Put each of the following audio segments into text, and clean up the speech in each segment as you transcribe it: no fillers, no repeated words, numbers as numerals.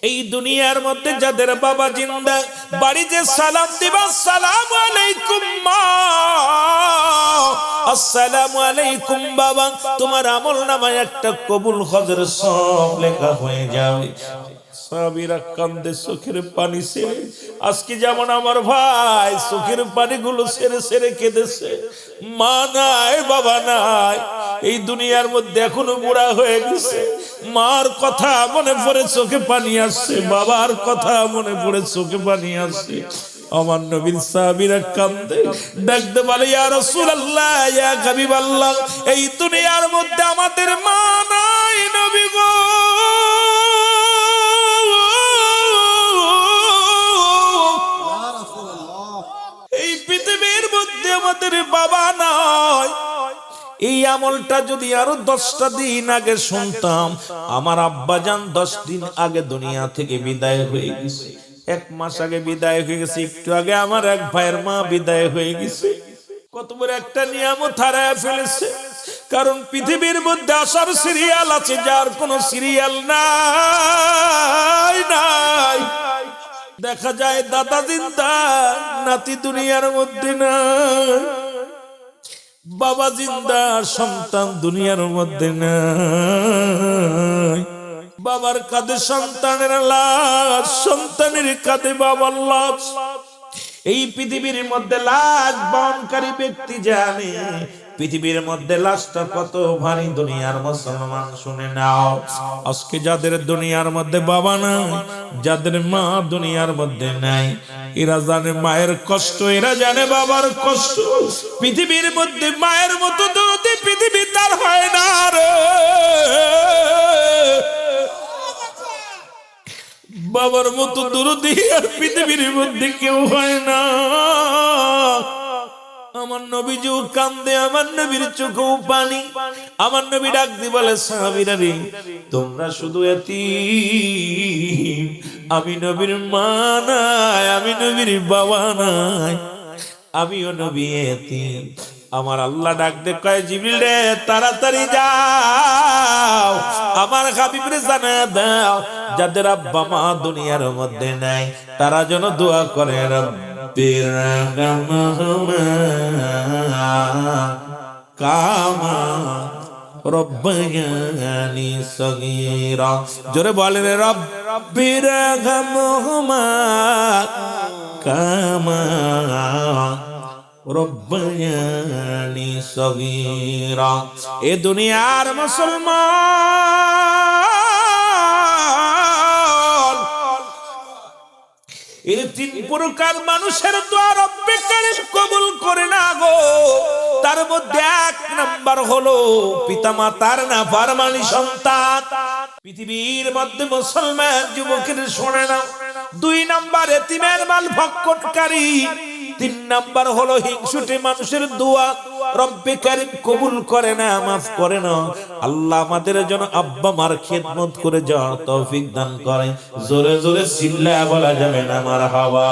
এই দুনিয়ার মধ্যে যাদের বাবা জিন্দা, বাড়িতে সালাম দিবা, আসসালামু আলাইকুম মা, আসসালামু আলাইকুম বাবা, তোমার আমলনামায় একটা কবুল হজের সব লেখা হয়ে যাবে। সাহাবীরা কান্দে চোখের পানি ছেড়ে, আজকে যেমন আমার ভাই চোখের পানিগুলো ছেড়ে ছেড়ে কেঁদেছে। মা নাই, বাবা নাই, এই দুনিয়ার মধ্যে এখনো বুড়া হয়ে গেছে। মার কথা মনে পড়ে চোখে পানি আসছে, বাবার কথা মনে পড়ে চোখে পানি আসছে। আমার নবীর সাহাবীরা কান্দে, ডাকতে বলে ইয়া রাসূলুল্লাহ, ইয়া হাবিবাল্লাহ, এই দুনিয়ার মধ্যে আমাদের মা নাই নবী গো। এই পৃথিবীর মধ্যে আমাদের বাবা নাই। এই আমলটা যদি আরো 10টা দিন আগে শুনতাম, আমার আব্বাজান 10 দিন আগে দুনিয়া থেকে বিদায় হয়ে গেছে, 1 মাস আগে বিদায় হয়ে গেছে, একটু আগে আমার এক ভাইয়ের মা বিদায় হয়ে গেছে। কত বড় একটা নিয়ামত হারায় ফেলেছে। কারণ পৃথিবীর মধ্যে আসার সিরিয়াল আছে, যার কোনো সিরিয়াল নাই নাই। দেখা যায় দাদা জিন্দা, নাতি দুনিয়ার মধ্যে নাই, বাবা জিন্দা, সন্তান দুনিয়ার মধ্যে নাই। বাবার কাঁধে সন্তানের লাশ, সন্তানের কাঁধে বাবার লাশ। এই পৃথিবীর মধ্যে লাশ বহনকারী ব্যক্তি জানে পৃথিবীর মধ্যে লাশটা কত ভারী। দুনিয়ার মুসলমান শুনে নাও, আজকে যাদের দুনিয়ার মধ্যে বাবা নাই, যাদের মা দুনিয়ার মধ্যে নাই, এরা জানে মায়ের কষ্ট, এরা জানে বাবার কষ্ট। পৃথিবীর মধ্যে মায়ের মতো দরদি পৃথিবী তার হয় না রে, বাবার মতো দরদি আর পৃথিবীর মধ্যে কেউ হয় না। আমার নবীজিও কান্দে, আমার নবীর চোখেও পানি। আমার নবী ডাক দিয়ে বলে, সাহাবীরা রে, তোমরা শুধু এতিম, আমি নবীর মা নাই, আমি নবীর বাবা নাই, আমিও নবী এতিম। আমার আল্লাহ ডাক দে কয়, জিবরিল রে, তাড়াতাড়ি যাও, আমার হাবিবরে জানায়া দাও, যাদের আব্বা মা দুনিয়ার মধ্যে নাই, তারা যেন দোয়া করে, রব্বির রাহমাহুমা কামা রব্বায়ানি সগীরা। জোরে বলেন, রব্বির রাহমাহুমা কামা রব্বায়ানি সগীরা। এ দুনিয়ার মুসলমান, এই 3 প্রকার মানুষের দোয়া রব্বে কারীম কবুল করে না গো। তার মধ্যে 1 নাম্বার হলো পিতামাতার নাফরমানি সন্তান। পৃথিবীর মধ্যে মুসলমান যুবকের শোনে না। 2 নাম্বার এতিমের মাল ভক্ষণকারী। 3 নাম্বার হলো হিংসুটে মানুষের দোয়া রব্বে কারীম কবুল করে না, মাফ করে না। আল্লাহ আমাদের জন্য আব্বা মার খেদমত করে যাওয়ার তৌফিক দান করে। জোরে জোরে চিল্লায়া বলা যাবে না মারহাবা।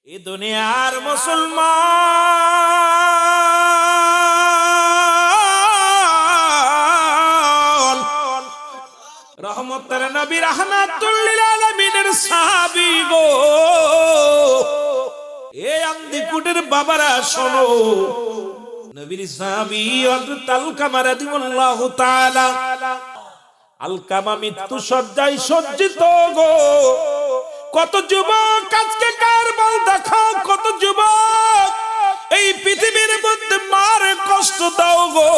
এই দুনিয়ার মুসলমান, রহমতের নবী রাহমাতুল লিল আলামিনের সাহাবী গো, এই আন্দিকুটের বাবারা শোনো, নবীর সাহাবী হযরত আলকামা রাদিয়াল্লাহু তাআলা। আলকামা মৃত্যু শয্যায় সজ্জিত গো। কত যুবক আজকে কারবাল দেখাও, কত যুবক এই পৃথিবীর মধ্যে মারে কষ্ট দাও গো,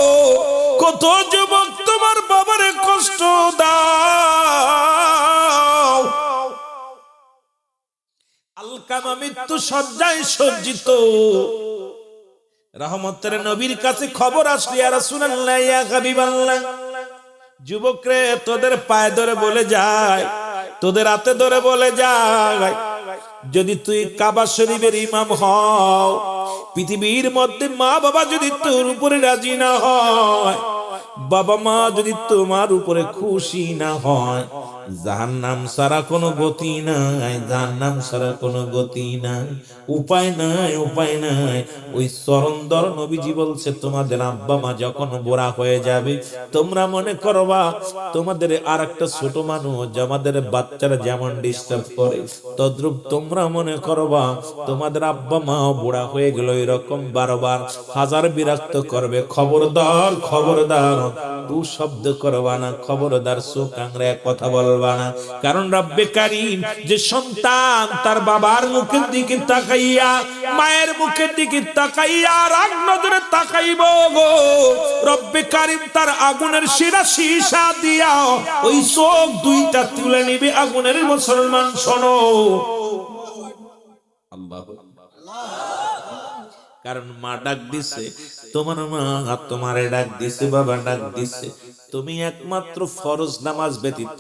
কত যুবক তোমার বাবারে কষ্ট দাও। আলকামা মৃত্যু শয্যায় সজ্জিত। রহমতের নবীর কাছে খবর আসলো, ইয়া রাসূলুল্লাহ, ইয়া হাবিবাল্লাহ, যুবকরে তোদের পায়ে ধরে বলে যায়, তোদের হাতে ধরে বলে যায়, যদি তুই কাবা শরীফের ইমাম হও, পৃথিবীর মধ্যে মা বাবা যদি তোর উপরে রাজি না হয়, বাবা মা যদি তোমার উপরে খুশি না হয়, জাহান্নাম ছাড়া কোনো গতি নাই, জাহান্নাম ছাড়া কোনো গতি নাই, উপায় নাই, উপায় নাই। ওই চরণধর নবীজি বলছে তোমাদের আব্বা মা যখন বুড়া হয়ে যাবে, তোমরা মনে করবা তোমাদের আর একটা ছোট মানুষ আমাদের বাচ্চারা যেমন ডিস্টার্ব করে, তদ্রুপ তোমরা মনে করবা তোমাদের আব্বা মা বুড়া হয়ে গেল এরকম বারবার হাজার বিরক্ত করবে। খবরদার, খবরদার, তু শব্দ করবা না, খবরদার চোখ আংড়ে কথা বলবা না। কারণ রব্বে কারীম যে সন্তান তার বাবার মুখের দিকে তাকাইয়া, মায়ের মুখের দিকে তাকাইয়া রাগ নজরে তাকাইব গো, রব্বে কারীম তার আগুনের শিরা সীসা দিয়া ওই চোখ দুইটা তুলে নিবে আগুনের। মুসলমান শোনো, আল্লাহ, কারণ মা ডাক দিছে, তোমার মা তোমারে ডাক দিছে, বাবা ডাক দিছে। তুমি একমাত্র ফরজ নামাজ ব্যতীত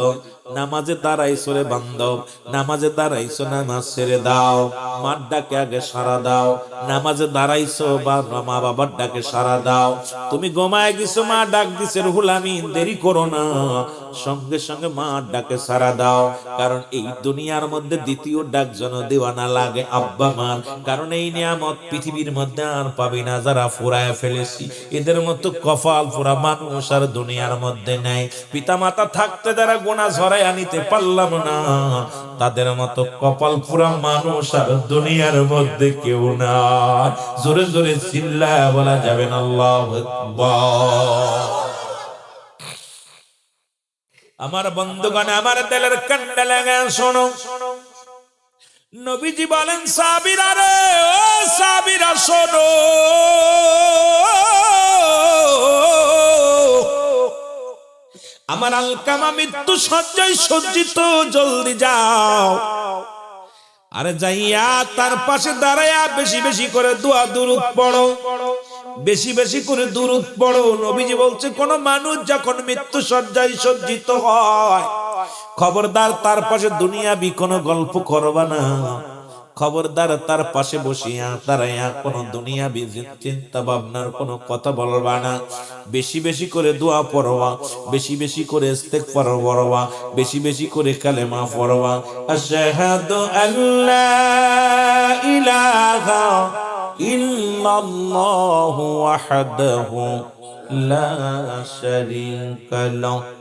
নামাজে দাঁড়াইছো রে বান্ধব, নামাজে দাঁড়াইছো, নামাজ ছেড়ে দাও, মার ডাকে আগে সাড়া দাও। নামাজে দাঁড়াইছো বা মা বাবার ডাকে সাড়া দাও। তুমি ঘুমায় গেছো, মা ডাক দিছে রুহুল আমিন, দেরি করো না, সঙ্গে সঙ্গে মার ডাকে সাড়া দাও। কারণ এই দুনিয়ার মধ্যে দ্বিতীয় ডাক যেন দেওয়া না লাগে আব্বা মার। কারণ এই নিয়ামত পৃথিবীর মধ্যে আর পাবি না, যারা ফুরায় ফেলেছি এদের মতো কপাল পুরা মানুষ আর দুনিয়ার মধ্যে নাই। পিতা মাতা থাকতে যারা গোনা ঝরাই আনিতে পারলাম না, তাদের মতো কপাল পুরা মানুষ আর দুনিয়ার মধ্যে কেউ না। জোরে জোরে চিল্লায়া বলা যাবে না আল্লাহু আকবার। আমার বন্ধুগণ, আমার দিলের কান্ডা লাগা শোনো, নবীজি বলেন সাবিরা রে, ও সাবিরা শোনো, আমার আলকামা মৃত্যু সজ্জায় সজ্জিত, জলদি যাও। আরে যাইয়া তার পাশে দাঁড়াইয়া বেশি বেশি করে দোয়া দুরূদ পড়ো, বেশি বেশি করে দুরূদ পড়ো। নবীজি বলছে কোন মানুষ যখন মৃত্যু সজ্জায় সজ্জিত হয়, খবরদার তার পাশে দুনিয়াবি কোনো গল্প করবা না, খবরদার তার পাশে বসিয়া দাঁড়াইয়া কোনো দুনিয়াবি চিন্তা ভাবনার কোনো কথা বলবা না। বেশি বেশি করে দোয়া পড়বা, বেশি বেশি করে ইস্তেগফার পড়বা, বেশি বেশি করে কালেমা পড়বা। আশহাদু আল্লা ইলাহা ইল্লাল্লাহু ওয়াহদাহু লা শারীকা লাহু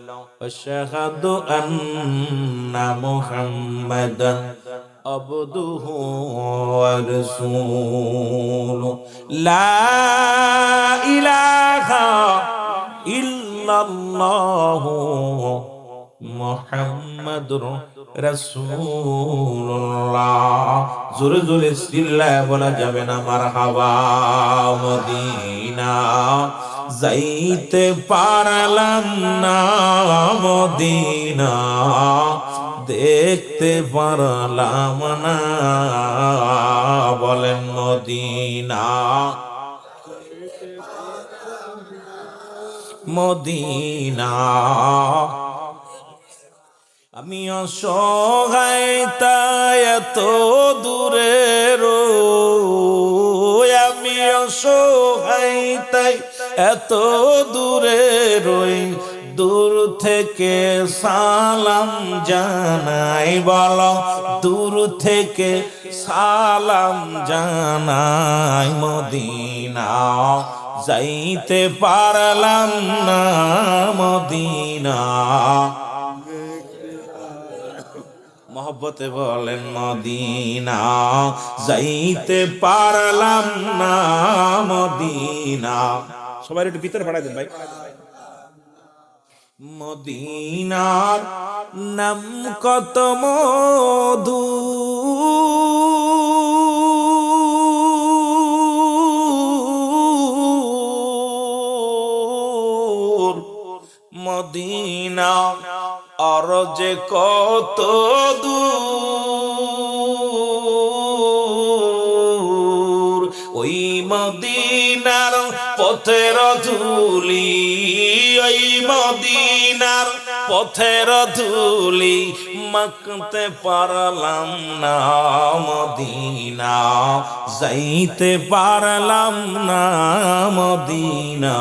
আশহাদু আন্না মুহাম্মাদান আবদুহু ওয়া রাসূলুহু লা ইলাহা ইল্লাল্লাহু মুহাম্মাদুর রাসূলুল্লাহ। জোরে জোরে চিল্লায়া বলা যাবে না মারহাবা। মদিনা যাইতে পারলাম না, মদিনা দেখতে পারলাম না, বলেন মদিনা, মদিনা। আমি অসহায় তাই এত দূরে রই, আমি অসহায় তাই এত দূরে রই, দূর থেকে সালাম জানাই, বলো দূর থেকে সালাম জানাই। মদিনা যাইতে পারলাম না, মদিনা। মহব্বতে বলেন মদিনা যাইতে পারলাম না, মদিনা। সবাই একটু ভিতরে পাঠাই দেন ভাই। মদিনার নাম কত মধু, মদিনা আর যে কত দূর, ওই মদিনার পথের ধুলি, ওই মদিনার পথের ধুলি মাখতে পারলাম না, মদিনা যাইতে পারলাম না, মদিনা।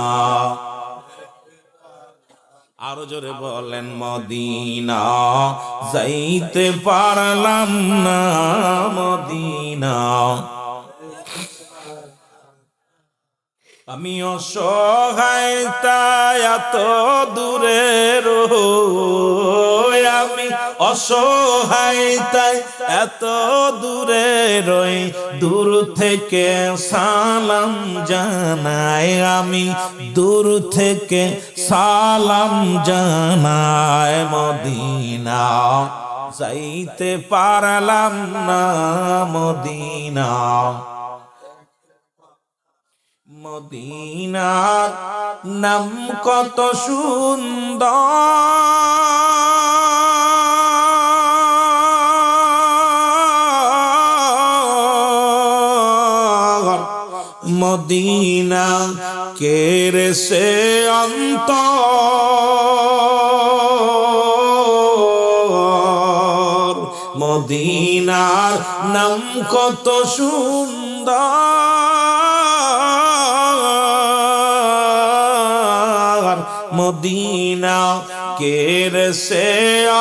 আরো জোরে বলেন মদিনা যাইতে পারলাম না, মদিনা আমি অসহায় তাই এত দূরে রই, আমি অসহায় তাই এত দূরে রই, দূর থেকে সালাম জানাই, আমি দূর থেকে সালাম জানাই, মদিনা যাইতে পারলাম না, মদিনা মদিনার নাম কত সুন্দর, মদিনা কেরে সে অন্তর, মদিনার নাম কত সুন্দর, মদিনা কেরে সে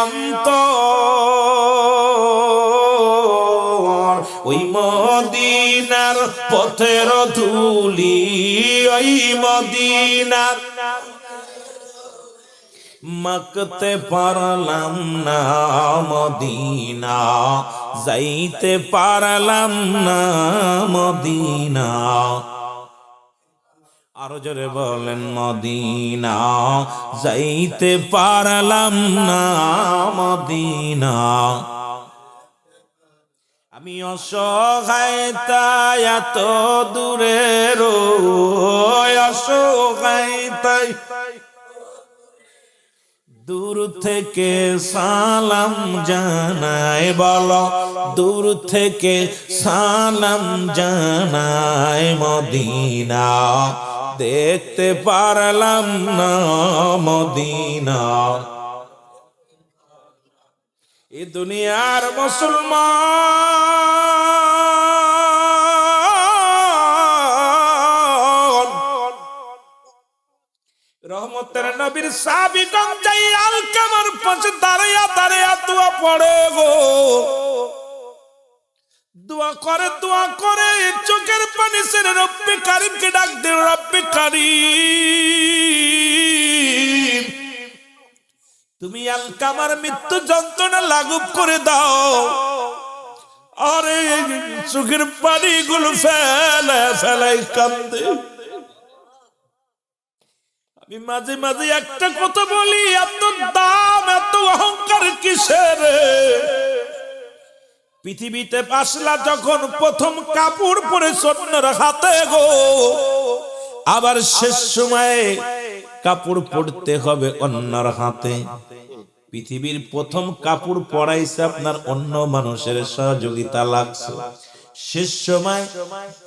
অন্তর, ওই মদিনার পথের ধুলি, ওই মদিনার মাখতে পারলাম না, মদিনা যাইতে পারলাম না, মদিনা আরো জোরে বলেন মদিনা যাইতে পারলাম না, মদিনা আমি অসহায় তাই এত দূরে রই, অসহায় তাই দূর থেকে সালাম জানাই, বলো দূর থেকে সালাম জানাই, মদিনা দেখতে পারলাম না, মদিনা এ দুনিয়ার মুসলমান রহমতের নবীর সাহাবীগণ যাই আলকামার পাশে দাঁড়াইয়া দাঁড়াইয়া দোয়া পড়ে গো, দোয়া করে চোখের পানি ছেড়ে রব্বে কারিমকে ডাক দে, রব্বে কারিম তুমি আলকামার মৃত্যু যন্ত্রণা লাঘব করে দাও, আরে চোখের পানিগুলো ফেলাই কান্দে। আমি মাঝে মাঝে একটা কথা বলি, এত দাম এত অহংকার কিসের? পৃথিবীতে আসলা যখন প্রথম কাপড় পরে অন্যর হাতে গো, আবার শেষ সময়ে কাপড় পরতে হবে অন্যর হাতে। পৃথিবীর প্রথম কাপড় পরাইছে আপনার অন্য মানুষের সহযোগিতা লাগছে, শেষ সময়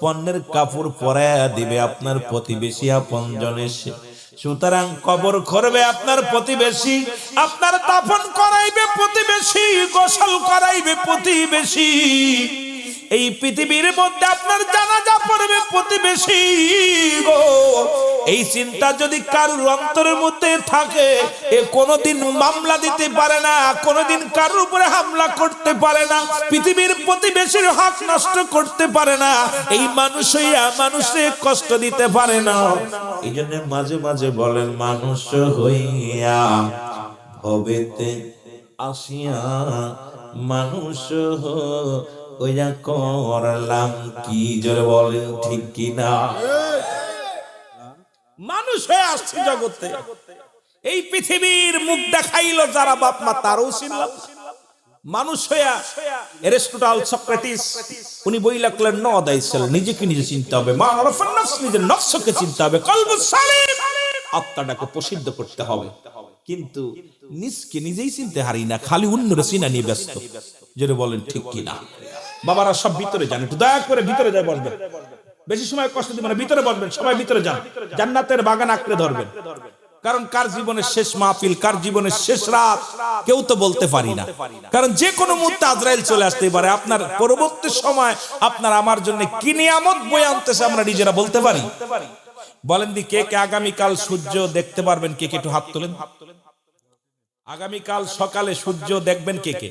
পণ্যের কাপড় পরাইয়া দিবে আপনার প্রতিবেশী আপনজন এসে। সুতরাং কবর করবে আপনার প্রতিবেশী, আপনার দাফন করাইবে প্রতিবেশী, গোসল করাইবে প্রতিবেশী, এই পৃথিবীর মধ্যে আপনার জানাজা পড়বে প্রতিবেশী গো। এই চিন্তা যদি কারোর অন্তরের মধ্যে থাকে, এ কোনোদিন মামলা দিতে পারে না, কোনোদিন কারোর উপরে হামলা করতে পারে না, পৃথিবীর প্রতিবেশীর হক নষ্ট করতে পারে না, এই মানুষ হইয়া মানুষে কষ্ট দিতে পারে না। এই জন্য মাঝে মাঝে বলেন, মানুষ হইয়া ভবেতে আসিয়া মানুষ ওইয়া করলাম কি, জোরে বলেন ঠিক কিনা? মানুষ হয়ে আসছে জগতে, এই পৃথিবীর মুখ দেখাইলো যারা বাপ মা তারও চিনলাম মানুষ হইয়া। এরিস্টটল, সক্রেটিস উনি বই লিখলেন, নো দাইসেল, নিজেকে নিজে চিনতে হবে, মা আরাফান নাফস, নিজের নফসকে চিনতে হবে, কলবুস সালিম, আত্মাটাকে প্রসিদ্ধ করতে হবে। কিন্তু নিজকে নিজেই চিনতে হারি না, খালি অন্যরে চিনা নিয়ে ব্যস্ত, জোরে বলেন ঠিক কিনা? বাবারা সব ভিতরে যান, একটু দয়া করে ভিতরে যায় বসবেন, বেশি সময় কষ্ট দিবেন না, ভিতরে বসবেন, সবাই ভিতরে যান, জান্নাতের বাগান আঁকড়ে ধরবেন। কারণ কার জীবনের শেষ মাহফিল, কার জীবনের শেষ রাত কেউ তো বলতে পারি না, কারণ যে কোনো মুহূর্তে আজরাইল চলে আসতে পারে। আপনার পরবর্তী সময় আপনার আমার জন্য কি নিয়ামত বয়ে আনতেছে আমরা নিজেরা বলতে পারি? বলেন দি কে কে আগামীকাল সূর্য দেখতে পারবেন? কে কে একটু হাত তোলেন। আগামীকাল সকালে সূর্য দেখবেন কে কে,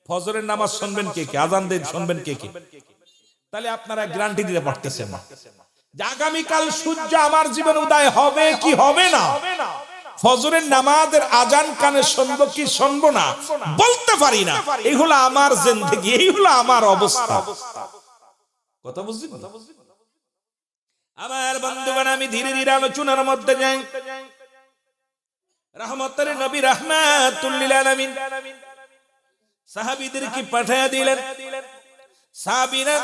ফজরের নামাজ শুনবেন কে কে, আজান দেন শুনবেন কে কে। তাহলে আপনারা গ্যারান্টি দিতে পারতেছেন না যে আগামীকাল সূর্য আমার জীবনে উদয় হবে কি হবে না। ফজরের নামাজের আজান কানে শুনবো কি শুনবো না বলতে পারি না। এই হলো আমার জিন্দেগি, এই হলো আমার অবস্থা। কথা বুঝছেন? আমার বন্ধুগণ, আমি ধীরে ধীরে আলোচনার মধ্যে যাই। রহমতের নবী রাহমাতুল লিল আলামিন সাহাবীদেরকে পাঠিয়ে দিলেন। সাহাবীরা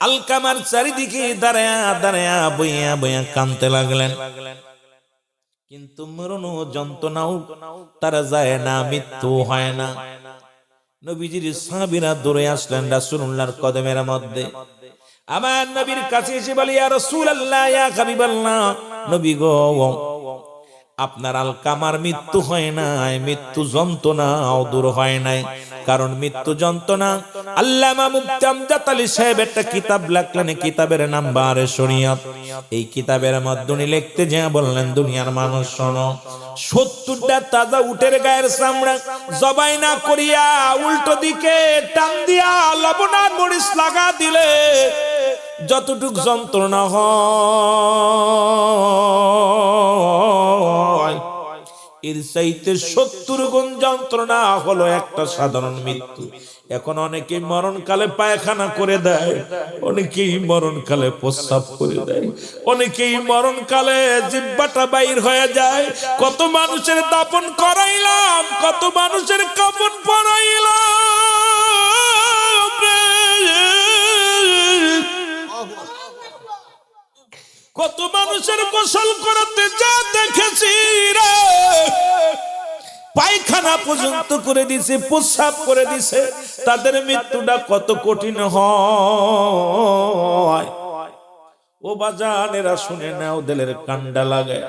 আলকামার চারিদিকে দাঁড়ায়া দাঁড়ায়া বইয়া বইয়া কাঁদতে লাগলেন, কিন্তু মরণ যন্ত্রণাও তারা যায় না, মৃত্যু হয় না। নবীজির সাহাবীরা দৌড়ে আসলেন রাসূলুল্লাহর কদমের মধ্যে। আমার নবীর কাছে এসে বলে, ইয়া রাসূলুল্লাহ, ইয়া হাবিবাল্লাহ, নবী গো, আপনার আলকামার মৃত্যু হয় নাই, মৃত্যু যন্ত্রণাও দূর হয় নাই। কারণ মৃত্যু যন্ত্রণা আল্লামা মুফতি আমজাদ আলী সাহেব একটা কিতাব লিখলেন, কিতাবের নাম বারে শরিয়ত। এই কিতাবের মধ্যে উনি লিখতে যা বললেন, দুনিয়ার মানুষ শোনো, 70টা তাজা উটের গায়ের চামড়া জবাই না করিয়া উল্টো দিকে টান দিয়া লবণ আর মরিচ লাগা দিলে যতটুক যন্ত্রণা হয়, এর চাইতে 70 গুণ যন্ত্রণা হলো একটা সাধারণ মৃত্যু। এখন অনেকেই মরণকালে পায়খানা করে দেয়, অনেকেই মরণকালে প্রস্রাব করে দেয়, অনেকেই মরণকালে জিহ্বাটা বাইর হয়ে যায়। কত মানুষের দাফন করাইলাম, কত মানুষের কাফন পরাইলাম, কত মানুষের গোসল করাতে যা দেখেছি রে, পায়খানা পর্যন্ত করে দিছে, প্রস্রাব করে দিছে। তাদের মৃত্যুটা কত কঠিন হয়। ও বাজানেরা শুনে নাও, দিলের কান্ডা লাগে।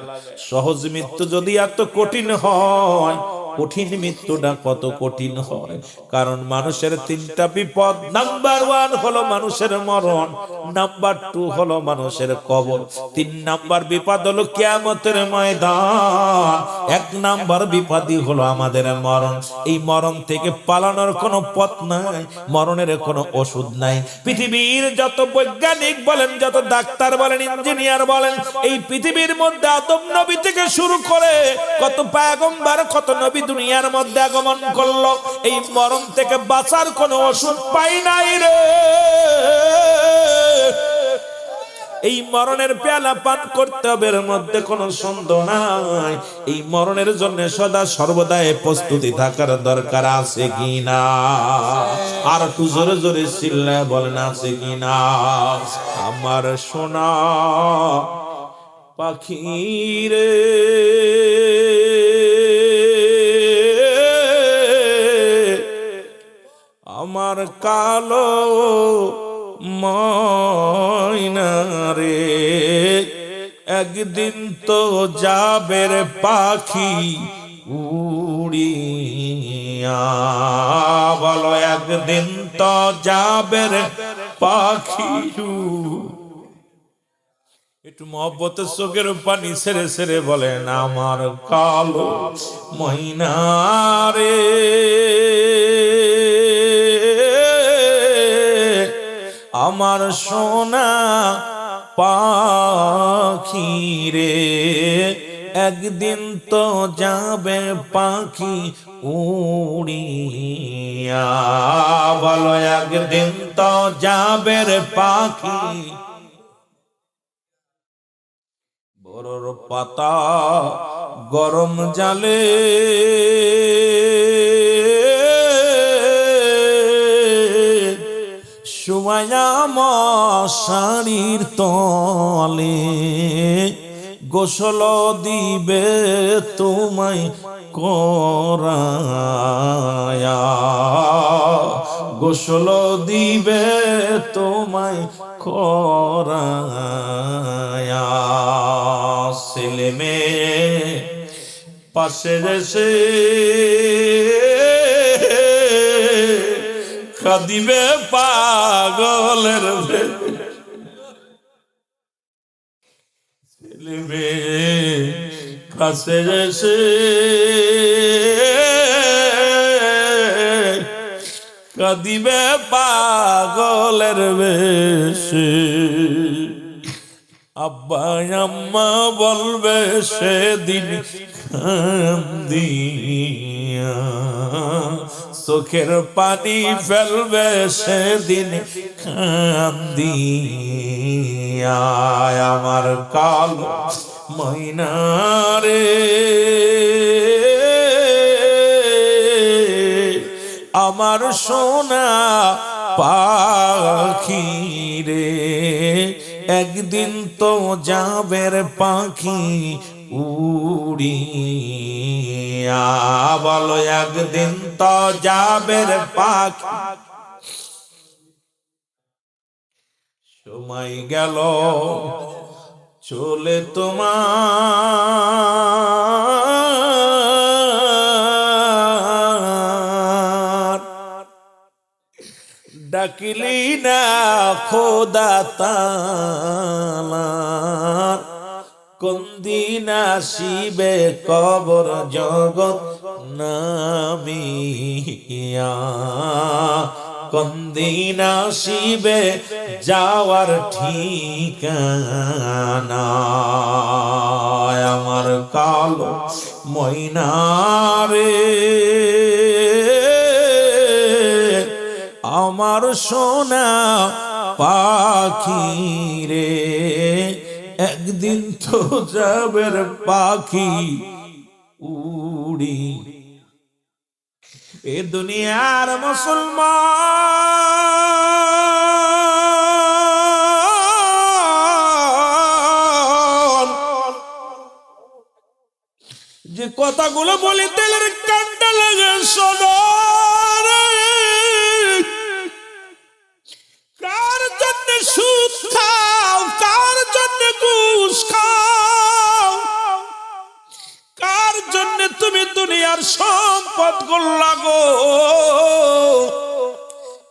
সহজ মৃত্যু যদি এত কঠিন হয়, কঠিন মৃত্যুটা কত কঠিন হয়। কারণ মানুষের 3টা বিপদ। নাম্বার 1 হলো মানুষের মরণ, নাম্বার 2 হলো মানুষের কবর, 3 নাম্বার বিপদ হলো কিয়ামতের ময়দান। 1 নাম্বার বিপদই হলো আমাদের মরণ। এই মরণ থেকে পালানোর কোনো পথ নাই, মরণের কোনো ওষুধ নাই। পৃথিবীর যত বৈজ্ঞানিক বলেন, যত ডাক্তার বলেন, ইঞ্জিনিয়ার বলেন, এই পৃথিবীর মধ্যে আদম নবী থেকে শুরু করে কত পয়গম্বর, কত নবী দুনিয়ার মধ্যে আগমন করলো, এই মরণ থেকে বাঁচার কোনো ওষুধ পাই নাই রে। এই মরণের পেয়ালা পান করতে হবে, এর মধ্যে কোনো সন্দেহ নাই। এই মরণের জন্য সদা সর্বদাই প্রস্তুতি থাকার দরকার আছে কিনা? আর একটু জোরে জোরে চিল্লায় বলেন, আছে কিনা? আমার সোনা পাখি রে, আমার কালো ময়না রে, একদিন তো যাবে রে পাখি উড়িয়া। বলো, একদিন তো যাবে রে পাখি। একটু মহব্বতের চোখের পানি ছেড়ে ছেড়ে বলেন, আমার কালো ময়না রে, আমার সোনা পাখি রে, একদিন তো যাবে পাখি উড়িয়া। বলো, একদিন তো যাবে রে পাখি। বড়র পাতা গরম জালে শুয়ায়া মশারির তলে, গোসল দিবে তোমায় করায়া, গোসল দিবে তোমায় করায়া। ছেলে মেয়ে পাশে এসে কাঁদিবে পাগলের, ছেলে মেয়ে কাছে এসে কাঁদিবে পাগলের বেশে, আব্বা আম্মা বলবে সেদিন কান্দিয়া, চোখের পানি ফেলবে সেদিন কান্দিয়া। আমার কালো ময়নারে, আমার সোনা পাখি রে, একদিন তো যাবের পাখি উড়িয়া, বলো একদিন তো যাবের পাখি। সময় গেল চলে তোমার, ডাকিলি না খোদা তাআলার, কোন দিন আসিবে কবর জগৎ নামিয়া, কোন দিন আসিবে যাওয়ার ঠিকানা। আমার কালো ময়নারে, আমার সোনা পাখি রে, একদিন তো যাবের পাখি উড়ি। এ দুনিয়ার মুসলমান যে কথাগুলো বলে তেলের কান্ডা লাগে শোনো, কার জন্য সুদ খাও, কার জন্য ঘুষ খাও, কার জন্য তুমি দুনিয়ার সম্পদ গুলো গো,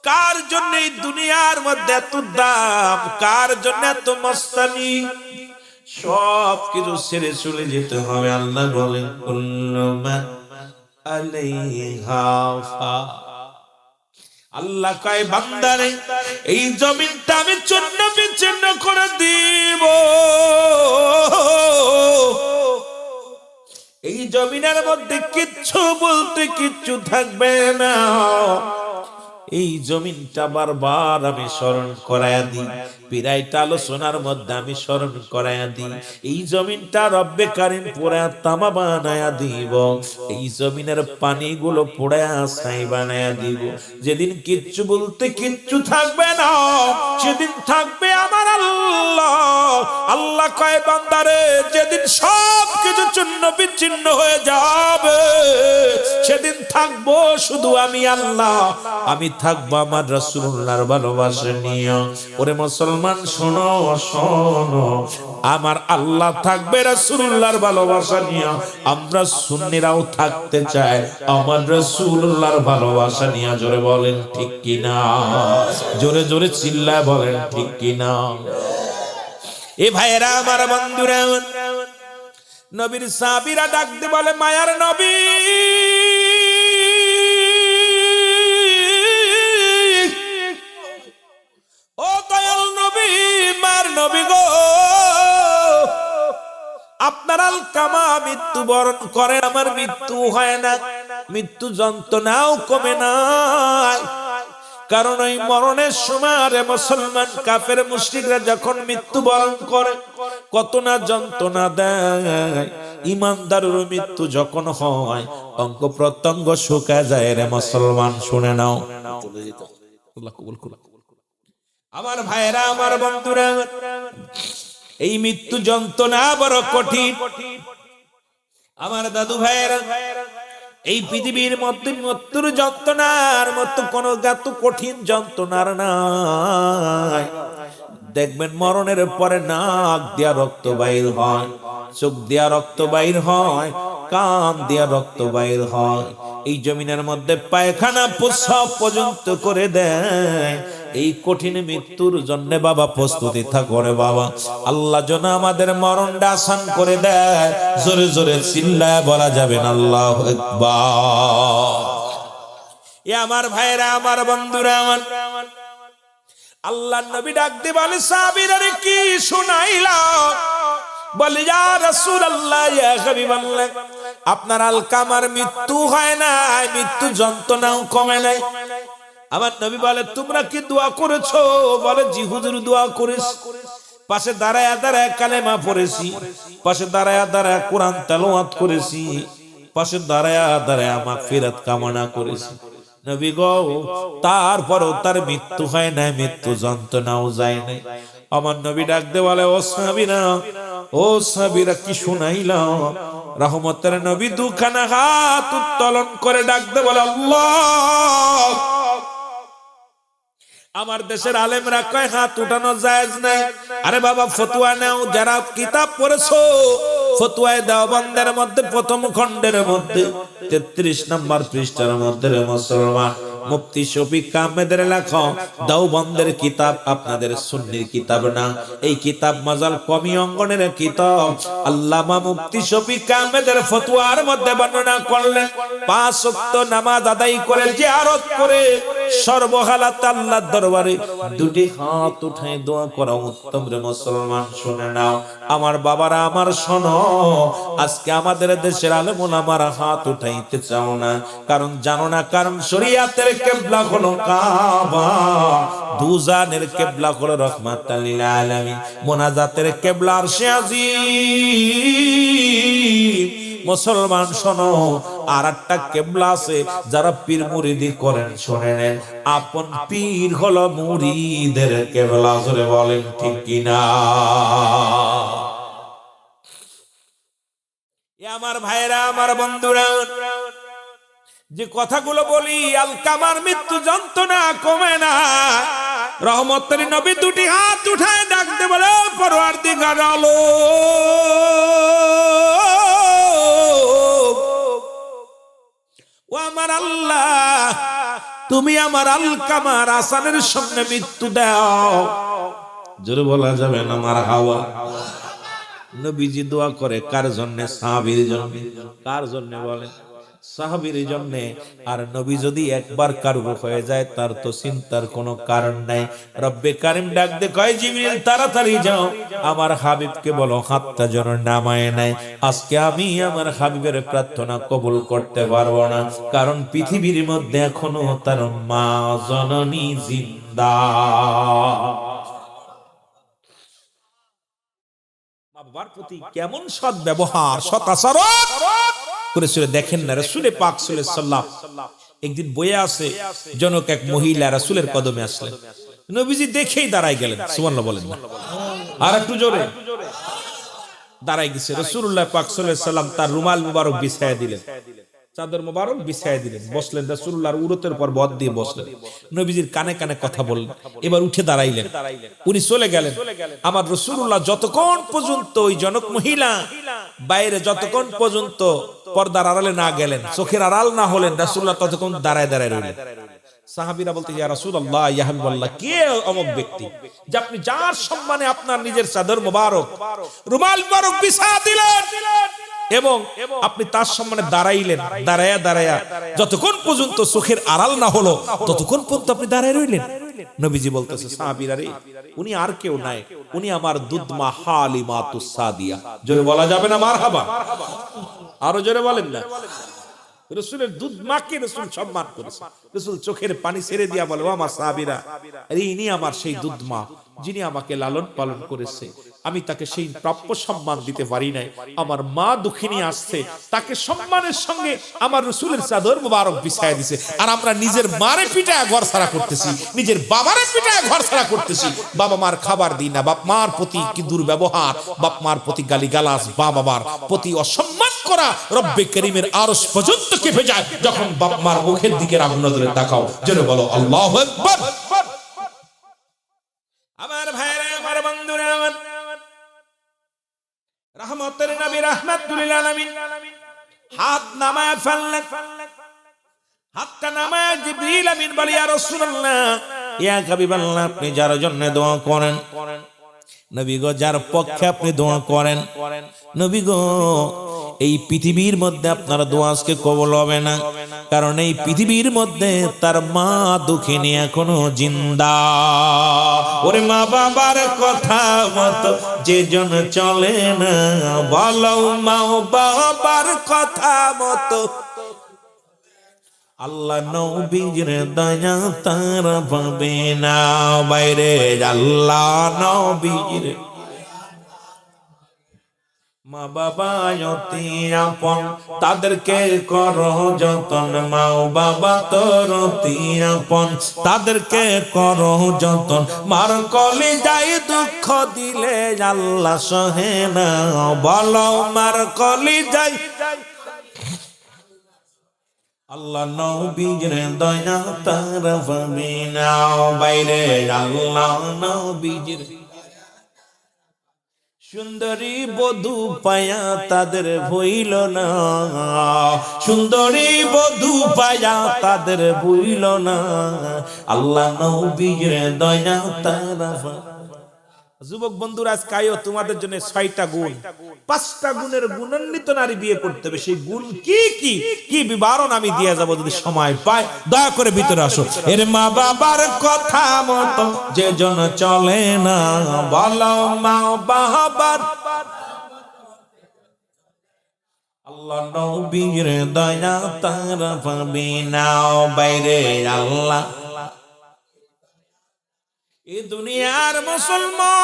কার জন্য এই দুনিয়ার মধ্যে এত দাম, কার জন্য এত মস্তানি, সব কিছু ছেড়ে চলে যেতে হবে। আল্লাহ বলেন কুল্লু মান আলাইহা ফান। আল্লাহ কয় বান্দারে, এই জমিনটা আমি চূর্ণ বিচ্ছিন্ন করে দিব, এই জমিনের মধ্যে কিচ্ছু বলতে কিচ্ছু থাকবে না। এই জমিনটা বারবার আমি স্মরণ করায়া দিই, পিরাইটা আলোচনার মধ্যে আমি স্মরণ করায়া দিই, এই জমিনটা রব্বে কারিম পোড়া তামা বানায়া দিব, এই জমিনের পানিগুলো পোড়া ছাই বানায়া দিব। যেদিন কিচ্ছু বলতে কিচ্ছু থাকবে না, সেদিন থাকবে আমার আল্লাহ। আল্লাহ কয় বান্দারে, যেদিন সব কিছু চূর্ণ বিচ্ছিন্ন হয়ে যাবে, সেদিন থাকবো শুধু আমি আল্লাহ, আমি থাকবো আমার রাসূলুল্লাহর ভালোবাসা নিয়ে। ওরে মুসলমান শোনো শোনো, আমার আল্লাহ থাকবে রাসূলুল্লাহর ভালোবাসা নিয়ে, আমরা সুন্নিরাও থাকতে চাই আমার রাসূলুল্লাহর ভালোবাসা নিয়ে। জোরে বলেন ঠিক কিনা, জোরে জোরে চিল্লায় বলেন ঠিক কিনা। এ ভাইয়েরা আমার, বন্ধুরা, নবীর সাহাবীরা ডাকতে বলে মায়ার নবী, ও দয়াল নবী, মার নবী গো, আপনার আলকামা মৃত্যুবরণ করে, আমার মৃত্যু হয় না, মৃত্যু যন্ত্রণাও কমে নাই। কারণ ওই মরণের সময় আরে মুসলমান কাফের মুশরিকরা যখন মৃত্যুবরণ করে কত না যন্ত্রণা দেয়। ইমানদারের মৃত্যু যখন হয় অঙ্গ প্রত্যঙ্গ শুকায় যায়। রে মুসলমান শুনে নাও, আমার ভাইরা, আমার বন্ধুরা, এই মৃত্যু যন্ত্রণা বড় কঠিন। আমার দাদু ভাইরা, এই পৃথিবীর মধ্যে মৃত্যুর যন্ত্রণার মতো কোন গাত কঠিন যন্ত্রণার নাই। দেখবেন মরণের পরে নাক দিয়া রক্ত বাইর হয়, চোখ দিয়া রক্ত বাইর হয়, কান দিয়া রক্ত বাইর হয়, এই জমিনের মধ্যে পায়খানা প্রস্রাব পর্যন্ত করে দেয়। এই কঠিন মৃত্যুর জন্য বাবা প্রস্তুতি থাকো রে বাবা। আল্লাহ যেন আমাদের মরণটা আসান করে দেয়। জোরে জোরে চিল্লায় বলা যাবে না আল্লাহু আকবার। এ আমার ভাইরা, আমার বন্ধুরা, আমার আল্লাহর নবী ডাক দিয়ে বলে সাহাবীরা রে কি শুনাইলা? বলে ইয়া রাসূলুল্লাহ, ইয়া হাবিবাল্লাহ, আপনার আলকামার মৃত্যু হয় না, মৃত্যু যন্ত্রণাও কমে নাই। আমার নবী বলে তোমরা কি দোয়া করেছো? বলে জি হুজুর দোয়া করেছি। পাশে দাঁড়ায় দাঁড়ায় কালেমা পড়েছি, পাশে দাঁড়ায় দাঁড়ায় কোরআন তেলাওয়াত করেছি, পাশে দাঁড়ায় দাঁড়ায় মাগফিরাত কামনা করেছি। নবী গো, তারপরও তার মৃত্যু হয় না, মৃত্যু যন্ত্রণাও যায় নাই। আমার নবী ডাক দে বলে ও সাহাবীরা, ও সাহাবীরা কি শুনাইলাম? রহমতের নবী দুখানা হাত উত্তোলন করে ডাক দে বলে আল্লাহ। আমার দেশের আলেমরা কয় হাত উঠানো জায়েজ নাই। আরে বাবা ফতোয়া নাও, যারা কিতাব পড়েছো ফতোয়ায়ে দেওবন্দের মধ্যে প্রথম খণ্ডের মধ্যে 33 নম্বর পৃষ্ঠার মধ্যে মুসলমান মুফতি শফিক আহমেদের লেখা দেওবন্দের কিতাব, আপনাদের সুন্নির কিতাব না। এই কিতাব মাজাল কমি অঙ্গনের কিতাব। আল্লামা মুফতি শফিক আহমেদের ফতোয়ার মধ্যে বর্ণনা করলেন 5 ওয়াক্ত নামাজ আদায় করে জিয়ারত করে সর্বহালাতে আল্লাহর দরবারে দুটি হাত উঠায় দোয়া করা উত্তম রে মুসলমান। শুনে নাও আমার বাবারা, আমার শোনো, আজকে আমাদের দেশের আলেম ওলামারা হাত উঠাইতে চাও না, কারণ জানো না, কারণ শরীয়তের কিবলা হলো কাবা, দুজানের কিবলা হলো রাহমাতাল লিল আলামিন, মুনাজাতের কিবলা আরশে আজিম। মুসলমান শোনো, আর একটা কিবলা আছে, যারা পীর মুরিদি করেন শুনে নেন, আপন পীর হলো মুরিদের কিবলা। জোরে বলেন ঠিক কিনা? আমার ভাইরা, আমার বন্ধুরা, যে কথাগুলো বলি, আলকামার মৃত্যু যন্ত্রণা কমে না। রহমতের নবী দুটি হাত উঠায় ডাকতে বলে পরওয়ারদিগার আলম, ও আমার আল্লাহ, তুমি আমার আলকামার আসানের সামনে মৃত্যু দাও। জোরে বলা যাবে না মারহাবা। নবীজি দোয়া করে কার জন্য? সাহাবীর জন্য। কার জন্য বলেন? সাহাবীর জন্য। আর নবী যদি একবার কারুর হয়ে যায়, তার তো চিন্তার কোনো কারণ নাই। রব্বে কারীম ডাক দে কয় জিবরিল তাড়াতাড়ি যাও, আমার হাবিবকে বলো হাতটা যেন নামায় নাই। আজকে আমি আমার হাবিবের প্রার্থনা কবুল করতে পারবো না, কারণ পৃথিবীর মধ্যে এখনো তার মা জননী জিন্দা। বাবার প্রতি কেমন সৎ ব্যবহার, সৎ আচরণ করেছিল দেখেন না। রাসূল পাক সাল্লাল্লাহু আলাইহি সাল্লাম একদিন বইয়ে আছে, জনক এক মহিলা রাসূলের কদমে আসলেন। নবীজি দেখেই দাঁড়ায় গেলেন। সুবহানাল্লাহ বলেন না? আর একটু জোরে। দাঁড়ায় গেছে। রাসূলুল্লাহ পাক সাল্লাল্লাহু আলাইহি সাল্লাম তার রুমাল মুবারক বিছায়া দিলেন, চাদর মুবারক বিছায়া দিলেন, বসলেন। রাসূলুল্লাহর উরতের উপর বদ দিয়ে বসলেন। নবীজির কানে কানে কথা বললেন। এবার উঠে দাঁড়াইলেন, উনি চলে গেলেন। আমার রাসূলুল্লাহ যতক্ষণ পর্যন্ত ওই জনক মহিলা বাইরে যতক্ষণ পর্যন্ত পর্দার আড়ালে না গেলেন, চোখের আড়াল না হলেন, রাসূলুল্লাহ ততক্ষণ দাঁড়ায় দাঁড়ায় রইলেন। সাহাবীরা বলতে, ইয়া রাসূলুল্লাহ, ইয়া হাবিবাল্লাহ, কে অমুক ব্যক্তি যে আপনি যার সম্মানে আপনার নিজের চাদর মুবারক রুমাল মুবারক বিছায়া দিলেন এবং আপনি তার সম্মানে দাঁড়াইলেন, দাঁড়ায়া দাঁড়ায়া যতক্ষণ পর্যন্ত চোখের আড়াল না হলো ততক্ষণ পর্যন্ত আপনি দাঁড়ায় রইলেন। নবীজি বলতেছে, সাহাবীরা রে, উনি আর কেউ নাই, উনি আমার দুধমা হালিমাতুস সাদিয়া। জোরে বলা যাবে না মারহাবা? আরো জোরে বলেন না। রাসূলের দুধ মাকে রাসূল সম্মান করেছে। রাসূল চোখের পানি ছেড়ে দিয়া বলে, ও আমার সাহাবীরা, ইনি আমার সেই দুধ মা, যিনি আমাকে লালন পালন করেছে। আমি তাকে সেই প্রাপ্য সম্মান দিতে পারি নাই। আমার মা দুঃখিনী আসছে, তাকে সম্মানের সঙ্গে আমার রাসূলের চাদর মুবারক বিছায়া দিয়েছে। আর আমরা নিজের মারে পিটায় ঘর ছাড়া করতেছি, নিজের বাবারে পিটায় ঘর ছাড়া করতেছি। বাবা মার খাবার দিই না, বাপ মার প্রতি কি দুর্ব্যবহার, বাপ মার প্রতি গালিগালাজ, বাবার প্রতি অসম্মান করা রব্বে কারীমের আরশ পর্যন্ত কেঁপে যায় যখন বাপ মার মুখের দিকে রাগ নজরে তাকাও। জোরে বলো আল্লাহু আকবার। আমার ভাইরা, আমার বন্ধুরা, আমার রহমতের নবী রাহমাতুল লিল আলামিন হাত নামায় ফেললেন। হাতটা নামায় জিবরিল আমিন বলে, ইয়া রাসূলুল্লাহ, ইয়া হাবিবাল্লাহ আপনি যার জন্য দোয়া করেন নবী গো, যার পক্ষে আপনি দোয়া করেন নবী গো, এই পৃথিবীর মধ্যে আপনার দোয়া আজকে কবুল হবে না, কারণ এই পৃথিবীর মধ্যে তার মা দুঃখিনী এখনো জিন্দা। ওরে মা বাবার কথা মতো যে জন চলে না, বলো মা বাবার কথা মতো আল্লাহ নবীর দয়া তার পাবে না। বাইরে আল্লাহ নবীর মা বাবা অতি আপন, তাদেরকে করো যতন। মা বাবা তোর অতি আপন, তাদেরকে করো যতন। মার কলিজায় দুঃখ দিলে আল্লাহ সহে না, বলো মার কলিজায় আল্লাহ নবীর দয়া তার পাবে না। বাইরে আল্লাহ নবীর সুন্দরী বধূ পায়া তাদের ভইল না, সুন্দরী বধূ পায়া তাদের ভইল না, আল্লাহ নবীর দয়া তারা। যুবক বন্ধুরা, আজ কায়ো তোমাদের জন্য 6টা গুণ, 5টা গুণের গুণান্বিত নারী বিয়ে করতে হবে। সেই গুণ কি কি কি বিবরণ আমি দিয়ে যাব যদি সময় পাই। দয়া করে ভিতরে আসো। এর মা বাবার কথা মতো যে জন চলে না, বলো মা বাবার আল্লাহ নবীর দয়া তারা পাবে না। বাইরে আল্লাহ এই দুনিয়ার মুসলমান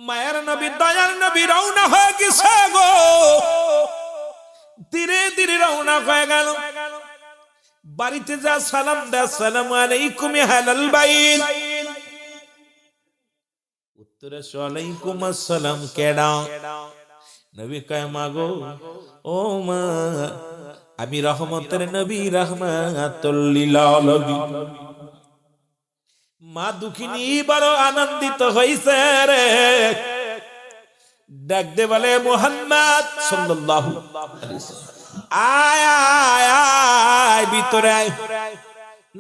মায়ের নবী দয়ার নবী রওনা হয়ে গেছে গো, ধীরে ধীরে রওনা হয়ে গেল। বাড়িতে যা সালাম দে, আসসালামু আলাইকুম আহলাল বাইত, উত্তরে ওয়ালাইকুম আসসালাম। কেডা? নবী কয় মা গো, ও মা আমি রহমতের নবী রাহমাতুল লিল আলামিন। মা দুঃখিনী বড় আনন্দিত হইছে রে, ডাক দে বলে মুহাম্মদ সাল্লাল্লাহু আলাইহি ওয়াসাল্লাম আয় আয় আয় ভিতরে আয়।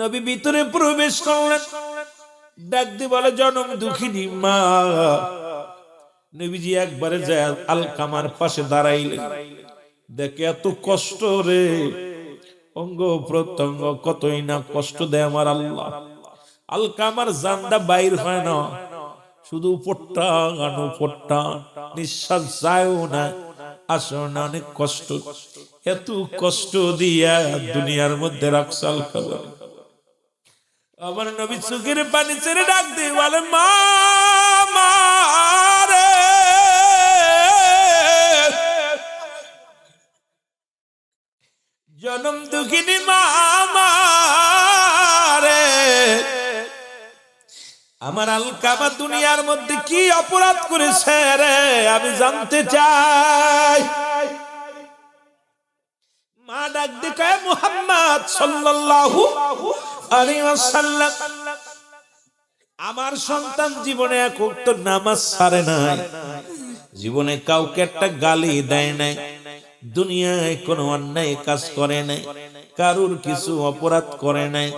নবী ভিতরে প্রবেশ করলেন, ডাক দে বলে জনম দুঃখিনী মা। নবীজি একবারে যায় আলকামার পাশে দাঁড়াইলেন, দেখে এত কষ্ট রে, অঙ্গ প্রত্যঙ্গ কতই না কষ্ট দেয় আমার আল্লাহ। আলকামার জানটা বাইর হয় না, শুধু উপরটা উপরটা, নিঃশ্বাস যায়ও না, আসো না, অনেক কষ্ট। এত কষ্ট দিয়া দুনিয়ার মধ্যে রাখছে আলকামা। আমার নবী চোখের পানি ছেড়ে ডাক দিয়ে বলে মা মা রে, জনম দুঃখিনী মা রে, আমার আলকামা দুনিয়ার মধ্যে কি অপরাধ করেছে রে, আমি জানতে চাই। মা ডাক দিয়ে কয় মুহাম্মদ সাল্লাল্লাহু আলাইহি ওয়াসাল্লাম, আমার সন্তান জীবনে এক ওয়াক্ত নামাজ ছাড়ে নাই, জীবনে কাউকে একটা গালি দেয় নাই, দুনিয়ায় কোনো অন্যায় কাজ করে নাই, কারুর কিছু অপরাধ করে নাই।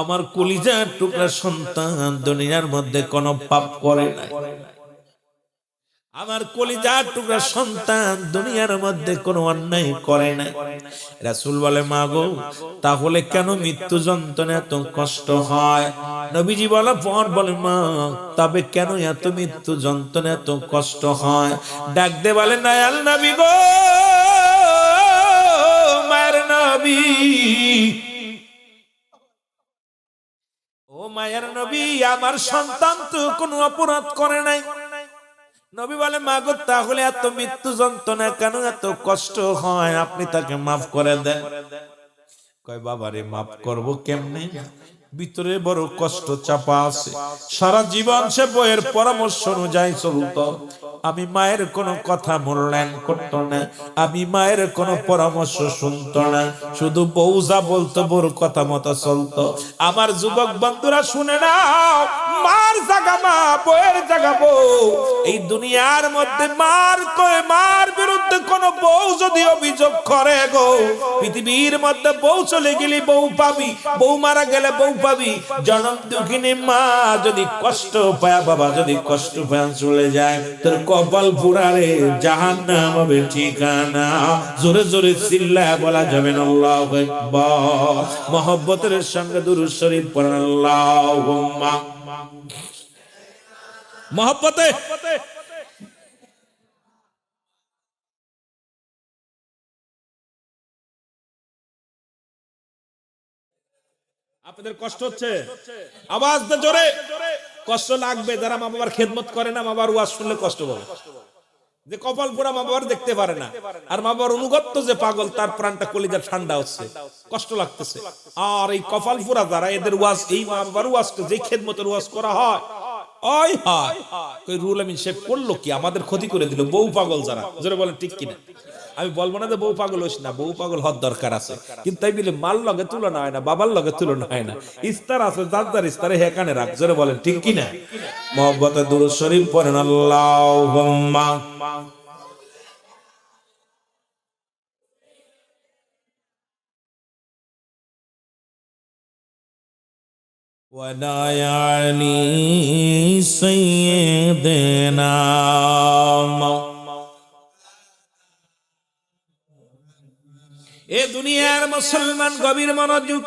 আমার কলিজার টুকরা সন্তান দুনিয়ার মধ্যে কোনো পাপ করে নাই। আমার কলিজার টুকরা সন্তান দুনিয়ার মধ্যে কোনো অন্যায় করে নাই। রাসূল বলে মা গো, তাহলে কেন মৃত্যু যন্ত্রণা এত কষ্ট হয়? নবীজি বলা পর বলে মা, তবে কেন এত মৃত্যু যন্ত্রণা এত কষ্ট হয়? ডাক দে বলে দয়াল নবী গো, মায়ের নবী, ও মায়ের নবী, আমার সন্তান তো কোনো অপরাধ করে নাই। নবী বলে মা গো, তাহলে এত মৃত্যু যন্ত্রণা কেন, এত কষ্ট হয়, আপনি তাকে মাফ করে দেন। কয় বাবারে মাফ করব কেমনে, ভিতরে বড় কষ্ট চাপা আছে, সারা জীবন সে বইয়ের পরামর্শ অনুযায়ী চলতো। আমি মায়ের কোনো কথা মূল্যায়ন করতো না, আমি মায়ের কোনো পরামর্শ শুনতো না, শুধু বউ যা বলতো বউর কথা মতো চলতো। আমার যুবক বন্ধুরা শুনে নাও, মার জায়গা মা, বউয়ের জায়গা বউ। এই দুনিয়ার মধ্যে মার বিরুদ্ধে কোন বউ যদি অভিযোগ করে গো, পৃথিবীর মধ্যে বউ চলে গেলে বউ পাবি, বউ মারা গেলে বউ পাবি, জনম দুঃখিনী মা যদি কষ্ট পায়, বাবা যদি কষ্ট পায় চলে যায়, তোর কপাল পুরারে জাহান্নাম হবে ঠিকানা। জোরে জোরে চিল্লায় বলা যাবে না আল্লাহু আকবার। মহব্বতের সঙ্গে দুরূদ শরীফ পড়েন আল্লাহুম্মা। মহব্বতে আপনাদের কষ্ট হচ্ছে, আওয়াজ দে জোরে। কষ্ট লাগবে, যারা মা বাবার খেদমত করে না, মা বাবার ওয়াজ শুনলে কষ্ট পাবে। যে কপাল পোড়া মা বাবার দেখতে পারে না, আর মা বাবার অনুগত্য যে পাগল, তার প্রাণটা কলিজা ঠান্ডা হচ্ছে, কষ্ট লাগতেছে। আর এই কপাল পোড়া যারা, এদের ওয়াজ, এই মা বাবার ওয়াজ, যে খেদমতের ওয়াজ করা হয়, ওই হয় কই রুল আমিন শেখ করলো কি, আমাদের ক্ষতি করে দিল। বউ পাগল যারা, জোরে বলেন ঠিক কিনা। আমি বলবো না যে বউ পাগল হইস না, বউ পাগল হওয়ার দরকার আছে, কিন্তু তাই বলে মাল লগে তুলনা হয় না, বাবার লগে তুলনা হয় না। ইস্তার আছে, যার ইস্তারে হেকানে রাখ, জোরে বলেন ঠিক কিনা। মহব্বতে দুরূদ শরীফ পড়েন আল্লাহুম্মা। ওয়ালা আলি সাইয়্যিদিনা। এ দুনিয়ার মুসলমান গভীর মনোযোগ,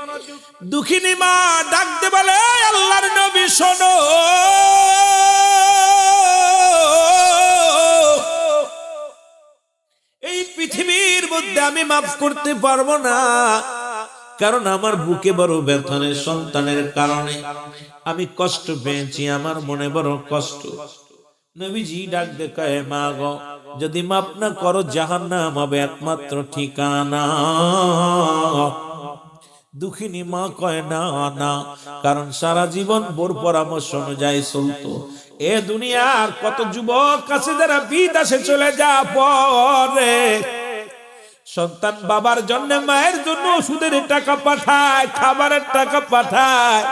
দুঃখিনী মা ডাকতে বলে আল্লাহর নবী শোনো, এই পৃথিবীর মধ্যে আমি মাফ করতে পারবো না, কারণ আমার বুকে বড় ব্যথনের সন্তানের কারণে আমি কষ্ট পেয়েছি, আমার মনে বড় কষ্ট। নবীজি ডাক দেখায়, মা গো, যদি মাপ না করো জাহান্নাম হবে একমাত্র ঠিকানা। দুঃখিনী মা কয় না না, কারণ সারা জীবন বোর পরামর্শ অনুযায়ী চলতো। এ দুনিয়ার কত যুবক কাছে যারা বিদেশে চলে যাওয়ার পরে সন্তান বাবার জন্য, মায়ের জন্য ওষুধের টাকা পাঠায়, খাবারের টাকা পাঠায়,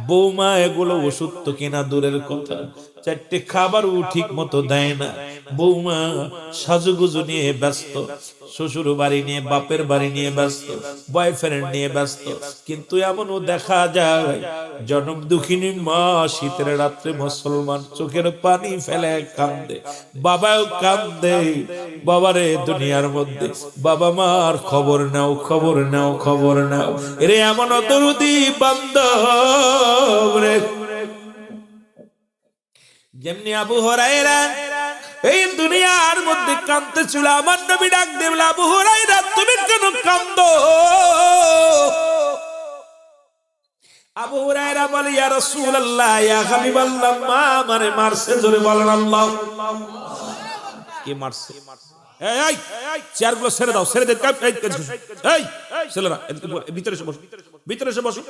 বৌমা এগুলো ওষুধ তো কেনা দূরের কথা, চারটে খাবারও ঠিক মতো দেয় না। বৌমা সাজুগুজু নিয়ে ব্যস্ত, শ্বশুর বাড়ি নিয়ে, বাপের বাড়ি নিয়ে ব্যস্ত, বয়ফ্রেন্ড নিয়ে ব্যস্ত। কিন্তু এমনও দেখা যায় জনম দুঃখিনী মা শীতের রাত্রে মুসলমান চোখের পানি ফেলে কান্দে, বাবাও কান্দে। বাবারে দুনিয়ার মধ্যে বাবা মার খবর নাও, খবর নাও, খবর নাও। এরে এমন দরদি বান্দব রে, যেমনি আবু হুরায়রা এই দুনিয়ার মধ্যে কাঁদতেছিল, আমার নবী ডাক দিলেন, আবু হুরায়রা তুমি কেন কাঁদো? আবু হুরায়রা বলে, ইয়া রাসূলুল্লাহ, ইয়া হাবিবাল্লাহ, মা আমারে মারছে। জোরে বলেন আল্লাহ। কে মারছে? এই চেয়ারগুলো ছেড়ে দাও, ছেড়ে দে। এই ছেলেরা ভিতরে এসে বসো, ভিতরে এসে বসো,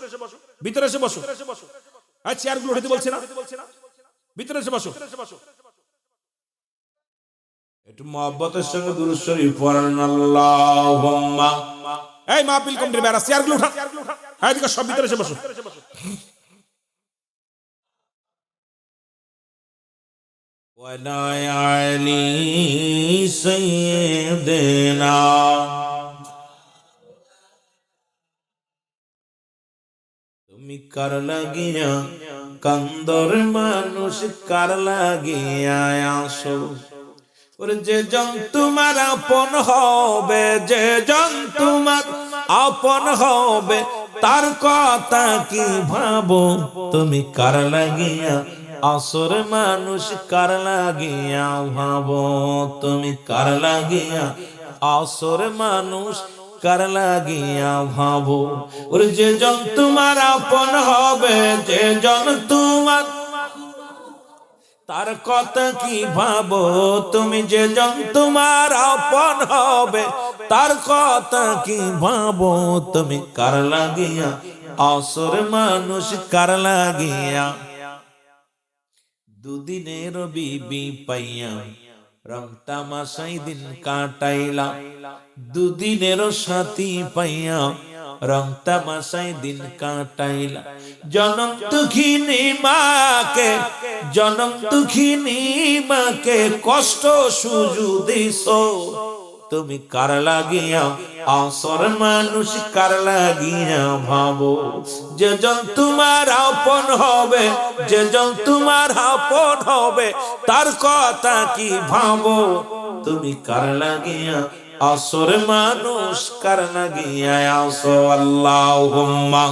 ভিতরে এসে বসো। এই চেয়ারগুলো উঠাতে বলছি না, ভিতরে এসে বসো। একটু মহব্বতের সঙ্গে দুরূদ শরীফ পড়েন আল্লাহুম্মা। এই মাহফিল কমিটির বেড়া, চেয়ারগুলো উঠা, এদিকে সব ভিতরে এসে বসো। ওয়ালা আলি সাইয়্যিদিনা। তুমি কার লাগিয়া কান্দর মানুষ, কার লাগিয়া আসো? ওরে যে জন তোমার আপন হবে, যে জন তোমার আপন হবে, তার কথা কি ভাবো? তুমি কার লাগিয়া আসর মানুষ, কার লাগিয়া ভাবো? তুমি কার লাগিয়া আসর মানুষ, কার লাগিয়া ভাবো? ওরে যে জন তোমার আপন হবে, যে জন তোমার, তার কথা কি ভাবো? তুমি যে জন তোমার আপন হবে, তার কথা কি ভাবো? তুমি কার লাগিয়া আসর মানুষ, কার লাগিয়া? দুদিনের বিবি পাইয়া রং তামাশাই দিন কাটাইলা, দুদিনের সাথী পাইয়া রং তামাশাই দিন কাটাইলা। জনম দুঃখিনী মাকে, জনম দুঃখিনী মাকে কষ্ট সুজু দিছো, তুমি কার লাগিয়া আসর মানুষ কার লাগিয়া ভাবো যেজন তোমার আপন হবে যেজন তোমার আপন হবে তার কথা কি ভাবো তুমি কার লাগিয়া আসর মানুষ কার লাগিয়া আসো আল্লাহুম্মা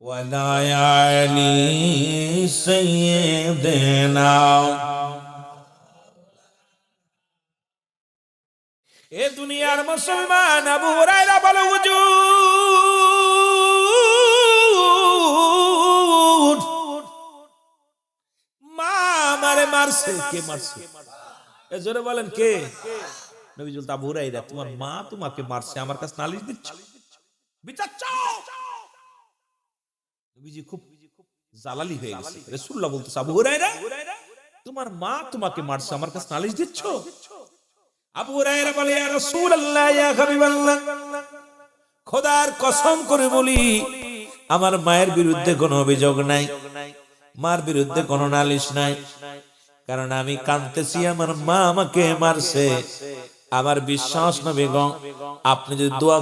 ওয়ালা আলি সাইয়্যিদিনা এ দুনিয়ার মুসলমান আবু হুরায়রা বলে হুজুর মা আমারে মারছে কে মারছে এ জোরে বলেন কে নবী বলতে আবু হুরায়রা তোমার মা তোমাকে মারছে আমার কাছে নালিশ দিচ্ছ বিচার চাও নবীজি খুব জালালি হয়ে গেছে রাসূলুল্লাহ বলতেছে আবু হুরায়রা তোমার মা তোমাকে মারছে আমার কাছে নালিশ দিচ্ছ আবু হুরায়রা বলে ইয়া রাসূলুল্লাহ ইয়া হাবিবাল্লাহ খোদার কসম করে বলি আমার মায়ের বিরুদ্ধে কোনো অভিযোগ নাই মার বিরুদ্ধে কোনো নালিশ নাই কারণ আমি কাঁদতেছি আমার মা আমাকে মারছে আমার বিশ্বাস নবী গো আপনি যদি দোয়া